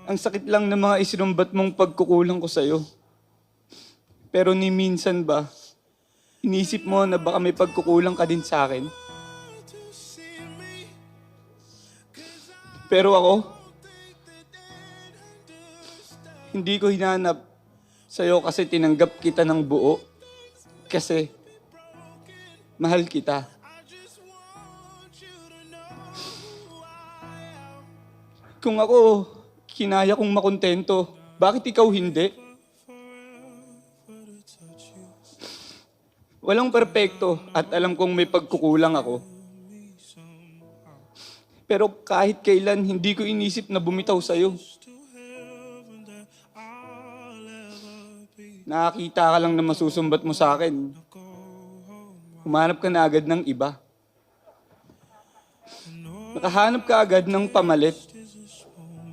Ang sakit lang ng mga isinumbat mong pagkukulang ko sa'yo. Pero ni minsan ba, inisip mo na baka may pagkukulang ka din sa akin? Pero ako, hindi ko hinanap sa'yo kasi tinanggap kita ng buo. Kasi mahal kita. Kung ako, kinaya kong makontento, bakit ikaw hindi? Walang perpekto at alam kong may pagkukulang ako. Pero kahit kailan, hindi ko inisip na bumitaw sa'yo. Nakakita ka lang na masusumbat mo sa akin. Humanap ka na agad ng iba. Nakahanap ka agad ng pamalit.